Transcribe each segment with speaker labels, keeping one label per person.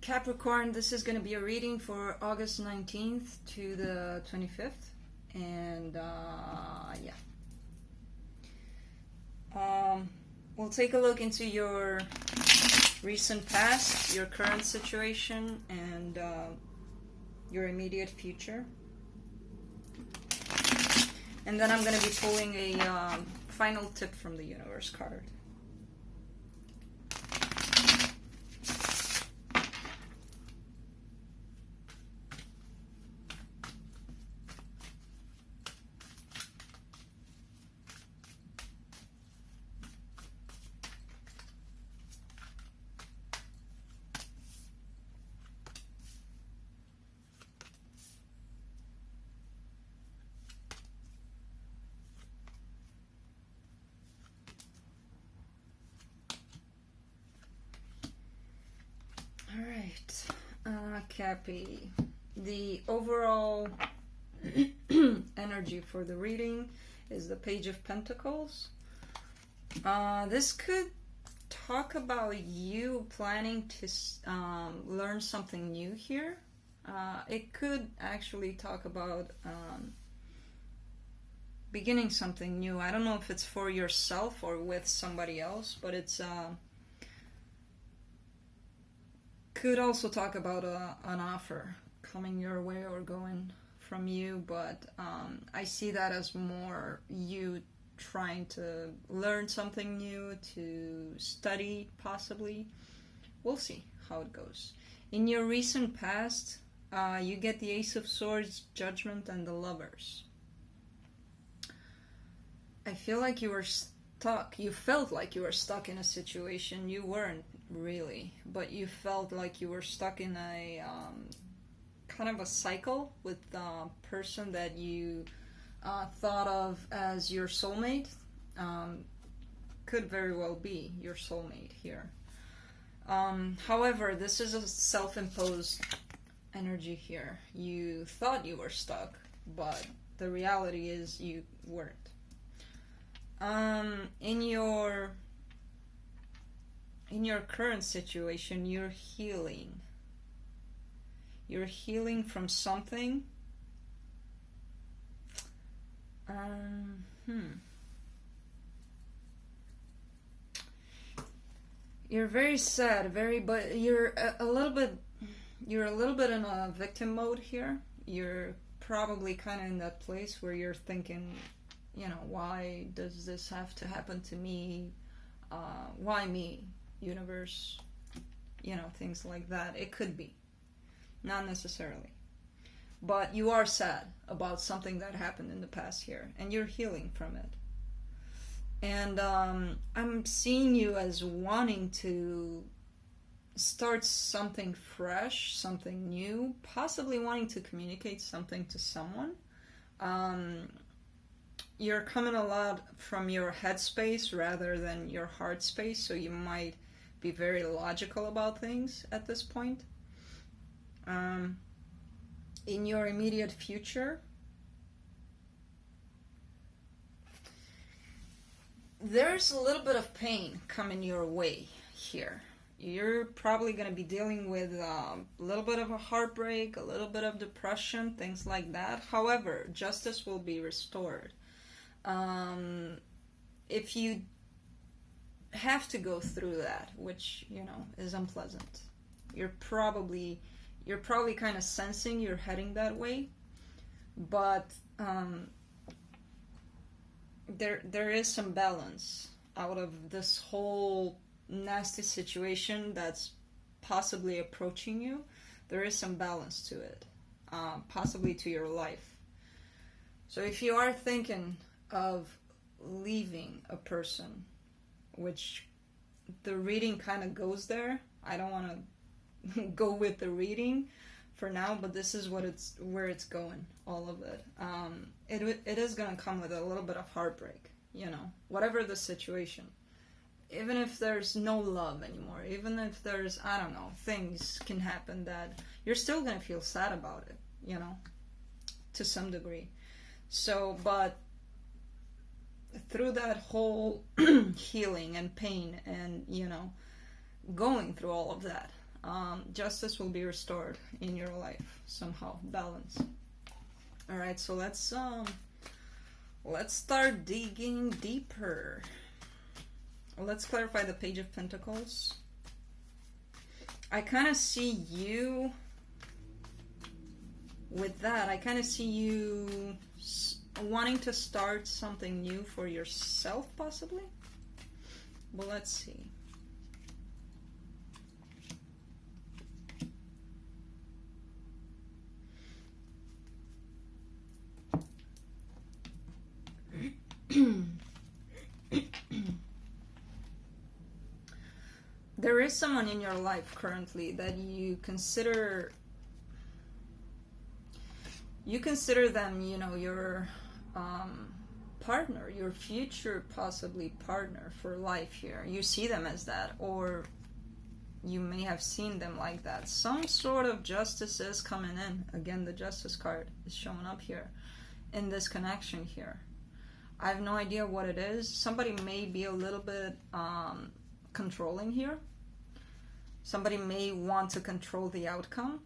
Speaker 1: Capricorn, this is going to be a reading for August 19th to the 25th. And we'll take a look into your recent past, your current situation, and your immediate future. And then I'm going to be pulling a final tip from the universe card. Cappy, the overall energy for the reading is the Page of Pentacles. This could talk about you planning to learn something new here. It could actually talk about beginning something new. I don't know if it's for yourself or with somebody else, but it's could also talk about an offer coming your way or going from you, but I see that as more you trying to learn something new, to study possibly. We'll see how it goes. In your recent past, you get the Ace of Swords, Judgment, and the Lovers. I feel like you were stuck. You felt like you were stuck in a situation. You weren't really, but you felt like you were stuck in a kind of a cycle with the person that you thought of as your soulmate. Could very well be your soulmate here. However, this is a self-imposed energy here. You thought you were stuck, but the reality is you weren't. In your current situation, you're healing. You're healing from something. You're very sad, but you're a little bit in a victim mode here. You're probably kind of in that place where you're thinking, why does this have to happen to me? Why me? Universe, things like that. It could be, not necessarily, but you are sad about something that happened in the past here, and you're healing from it. And I'm seeing you as wanting to start something fresh, something new, possibly wanting to communicate something to someone. You're coming a lot from your head space rather than your heart space, so you might be very logical about things at this point. In your immediate future, there's a little bit of pain coming your way here. You're probably going to be dealing with a little bit of a heartbreak, a little bit of depression, things like that. However, justice will be restored. If you have to go through that, which is unpleasant, you're probably kind of sensing you're heading that way, but there is some balance out of this whole nasty situation that's possibly approaching you. There is some balance to it, possibly to your life. So if you are thinking of leaving a person, which the reading kind of goes there, I don't want to go with the reading for now, but this is where it's going, all of it. It is going to come with a little bit of heartbreak, whatever the situation. Even if there's no love anymore, even if there's, I don't know, things can happen that you're still going to feel sad about it, to some degree. So, but through that whole healing and pain and, going through all of that, Justice will be restored in your life somehow. Balance. All right, so let's start digging deeper. Let's clarify the Page of Pentacles. I kind of see you with that. I kind of see you wanting to start something new for yourself, possibly. But let's see. There is someone in your life currently that you consider them, you know, your partner, your future possibly partner for life here. You see them as that, or you may have seen them like that. Some sort of justice is coming in. Again, the Justice card is showing up here in this connection here. I have no idea what it is. Somebody may be a little bit controlling here. Somebody may want to control the outcome.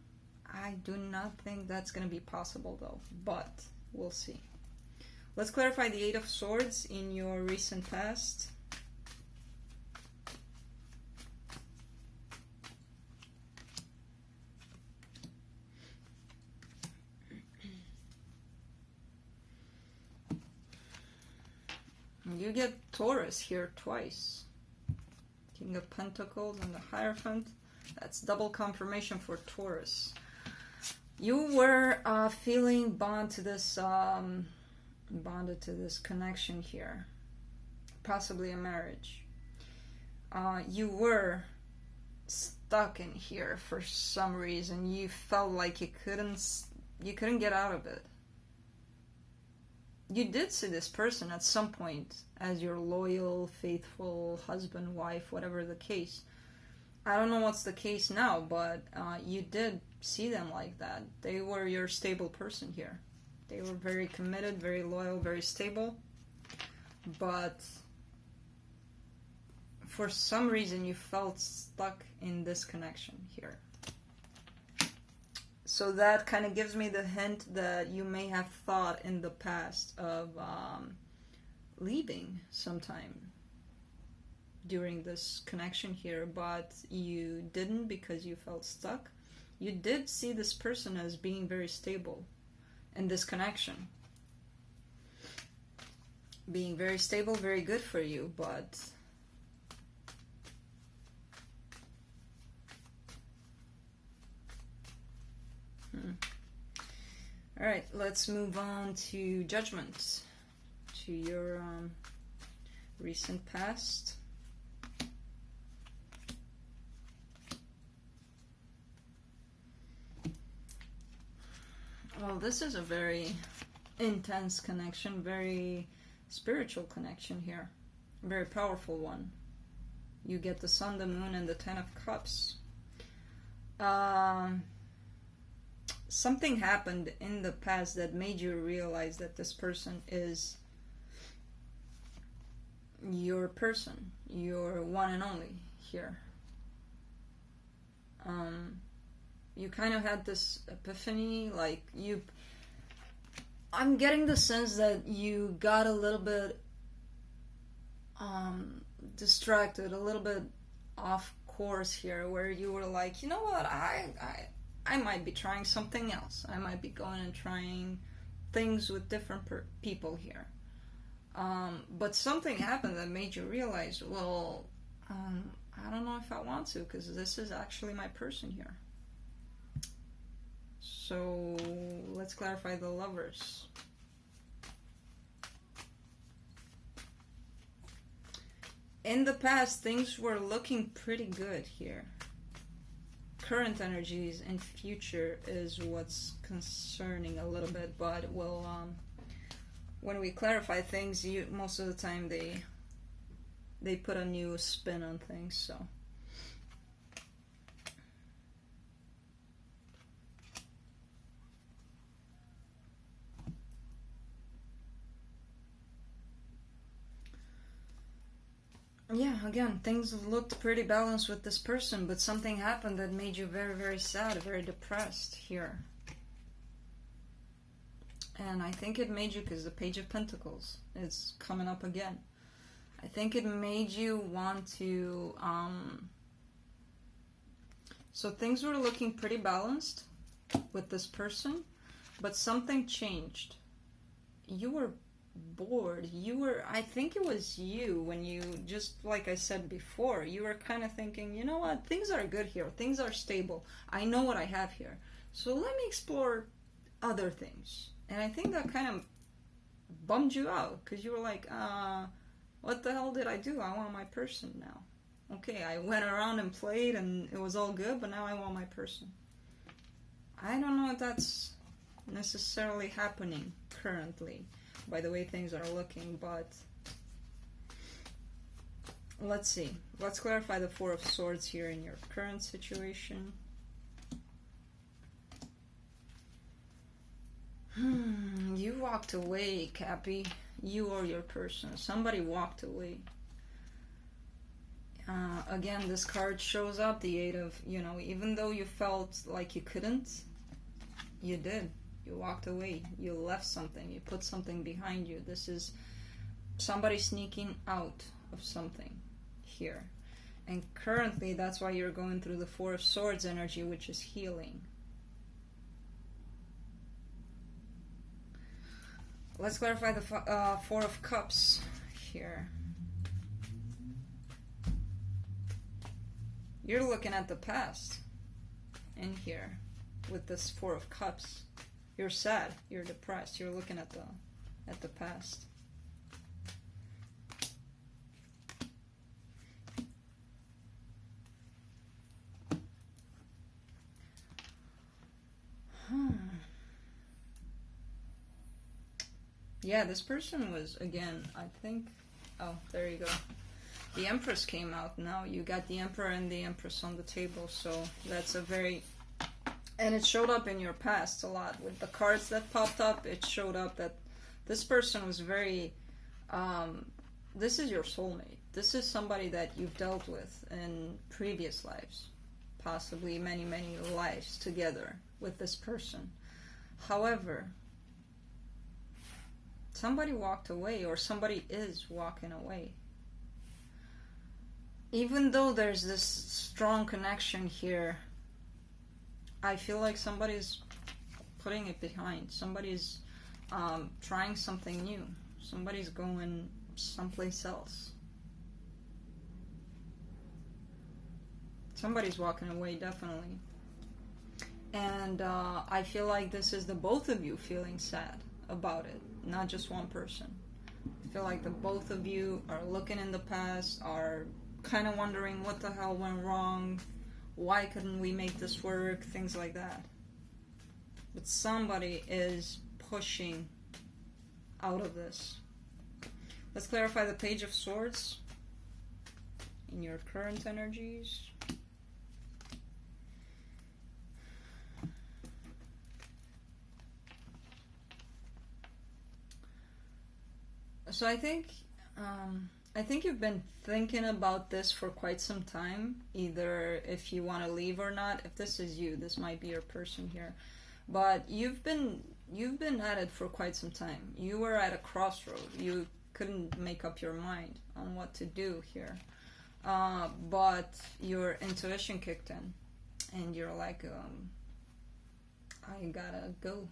Speaker 1: I do not think that's going to be possible though, but we'll see. Let's clarify the Eight of Swords in your recent past. You get Taurus here twice. King of Pentacles and the Hierophant. That's double confirmation for Taurus. You were feeling bonded to this connection here. Possibly a marriage. You were stuck in here for some reason. You felt like you couldn't get out of it. You did see this person at some point as your loyal, faithful husband, wife, whatever the case. I don't know what's the case now, but you did see them like that. They were your stable person here. They were very committed, very loyal, very stable. But for some reason you felt stuck in this connection here. So that kind of gives me the hint that you may have thought in the past of leaving sometime during this connection here, but you didn't because you felt stuck. You did see this person as being very stable in this connection. Being very stable, very good for you, but all right, let's move on to Judgment, to your recent past. Well, this is a very intense connection, very spiritual connection here. A very powerful one. You get the Sun, the Moon, and the Ten of Cups. Something happened in the past that made you realize that this person is your person, your one and only here. You kind of had this epiphany, like I'm getting the sense that you got a little bit distracted, a little bit off course here, where you were like, you know what, I might be trying something else. I might be going and trying things with different people here. But something happened that made you realize, well, I don't know if I want to, because this is actually my person here. So let's clarify the Lovers. In the past, things were looking pretty good here. Current energies and future is what's concerning a little bit, but we'll when we clarify things, most of the time they put a new spin on things. So Yeah, again, things looked pretty balanced with this person, but something happened that made you very, very sad, very depressed here. And I think it made you, because the Page of Pentacles is coming up again. I think it made you want to, so things were looking pretty balanced with this person, but something changed. You were bored. I think it was you, when you, just like I said before, you were kind of thinking, you know what, things are good here, things are stable, I know what I have here, so let me explore other things. And I think that kind of bummed you out, because you were like, what the hell did I do? I want my person now. Okay, I went around and played and it was all good, but now I want my person. I don't know if that's necessarily happening currently, by the way things are looking, but let's see. Let's clarify the Four of Swords here in your current situation. You walked away, Cappy. You or your person. Somebody walked away. Again, this card shows up, the Eight of, even though you felt like you couldn't, you did. You walked away. You left something. You put something behind you. This is somebody sneaking out of something here. And currently, that's why you're going through the Four of Swords energy, which is healing. Let's clarify the Four of Cups here. You're looking at the past in here with this Four of Cups. You're sad, you're depressed, you're looking at the past. Yeah, this person was, again, I think, oh, there you go. The Empress came out now. You got the Emperor and the Empress on the table, so that's a very, and it showed up in your past a lot. With the cards that popped up, it showed up that this person was very, this is your soulmate. This is somebody that you've dealt with in previous lives. Possibly many, many lives together with this person. However, somebody walked away, or somebody is walking away. Even though there's this strong connection here, I feel like somebody's putting it behind. Somebody's trying something new. Somebody's going someplace else. Somebody's walking away, definitely. And I feel like this is the both of you feeling sad about it, not just one person. I feel like the both of you are looking in the past, are kind of wondering what the hell went wrong, why couldn't we make this work, things like that. But somebody is pushing out of this. Let's clarify the Page of Swords in your current energies. So I think you've been thinking about this for quite some time, either if you want to leave or not. If this is you, this might be your person here. But you've been at it for quite some time. You were at a crossroad. You couldn't make up your mind on what to do here. But your intuition kicked in, and you're like, I gotta go.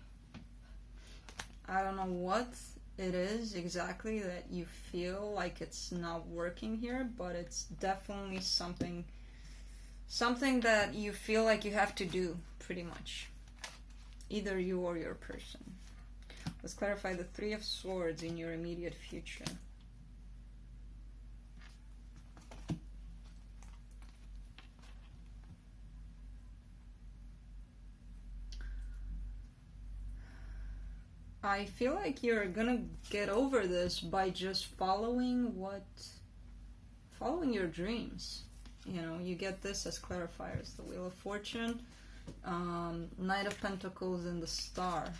Speaker 1: I don't know what it is exactly that you feel like it's not working here, but it's definitely something that you feel like you have to do, pretty much. Either you or your person. Let's clarify the Three of Swords in your immediate future. I feel like you're gonna get over this by just following your dreams. You get this as clarifiers. The Wheel of Fortune, Knight of Pentacles, and the Star.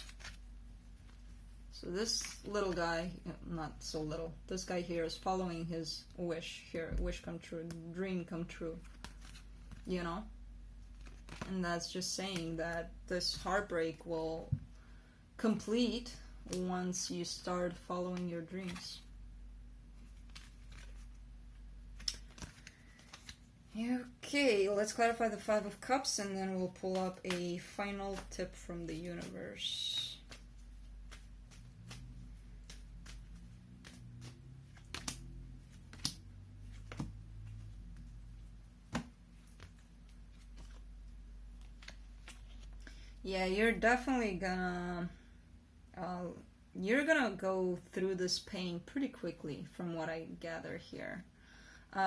Speaker 1: So this little guy, not so little, this guy here is following his wish here, wish come true, dream come true, you know? And that's just saying that this heartbreak will complete once you start following your dreams. Okay, let's clarify the Five of Cups and then we'll pull up a final tip from the universe. Yeah, you're definitely gonna go through this pain pretty quickly from what I gather here.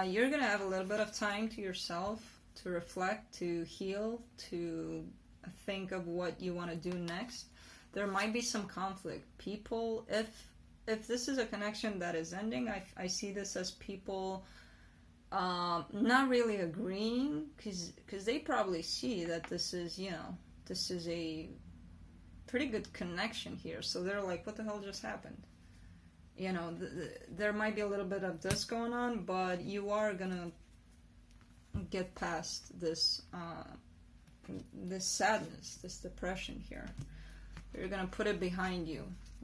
Speaker 1: You're gonna have a little bit of time to yourself to reflect, to heal, to think of what you want to do next. There might be some conflict. People, if this is a connection that is ending, I see this as people not really agreeing, because they probably see that this is, you know, this is a pretty good connection here. So they're like, what the hell just happened? You know, there might be a little bit of this going on, but you are gonna get past this this sadness, this depression here. You're gonna put it behind you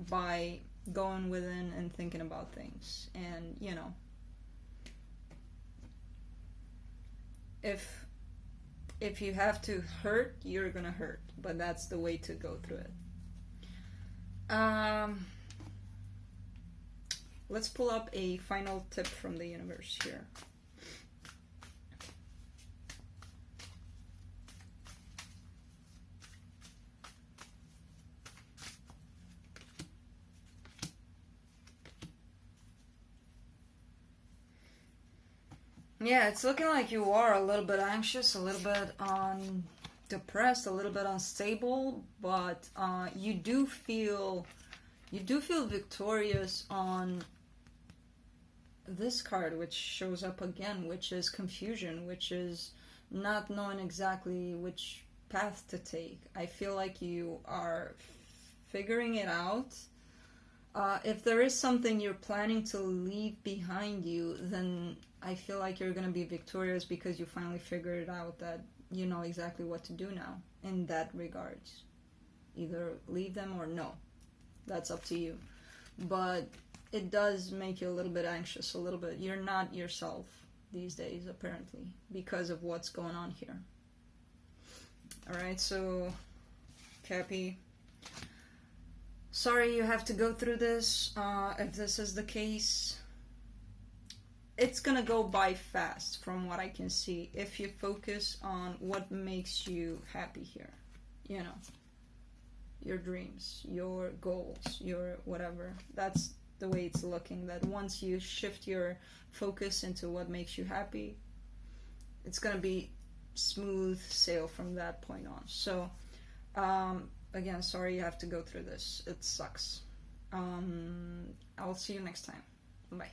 Speaker 1: by going within and thinking about things. And, you know, if you have to hurt, you're gonna hurt, but that's the way to go through it. Let's pull up a final tip from the universe here. Yeah, it's looking like you are a little bit anxious, a little bit depressed, a little bit unstable, but you do feel victorious on this card, which shows up again, which is confusion, which is not knowing exactly which path to take. I feel like you are figuring it out. If there is something you're planning to leave behind you, then I feel like you're going to be victorious because you finally figured it out, that you know exactly what to do now in that regards. Either leave them or no. That's up to you. But it does make you a little bit anxious, a little bit. You're not yourself these days, apparently, because of what's going on here. Alright, so, Cappy, sorry you have to go through this. If this is the case, it's gonna go by fast from what I can see if you focus on what makes you happy here. You know, your dreams, your goals, your whatever. That's the way it's looking, that once you shift your focus into what makes you happy, it's gonna be smooth sail from that point on. So again, sorry you have to go through this. It sucks. I'll see you next time. Bye.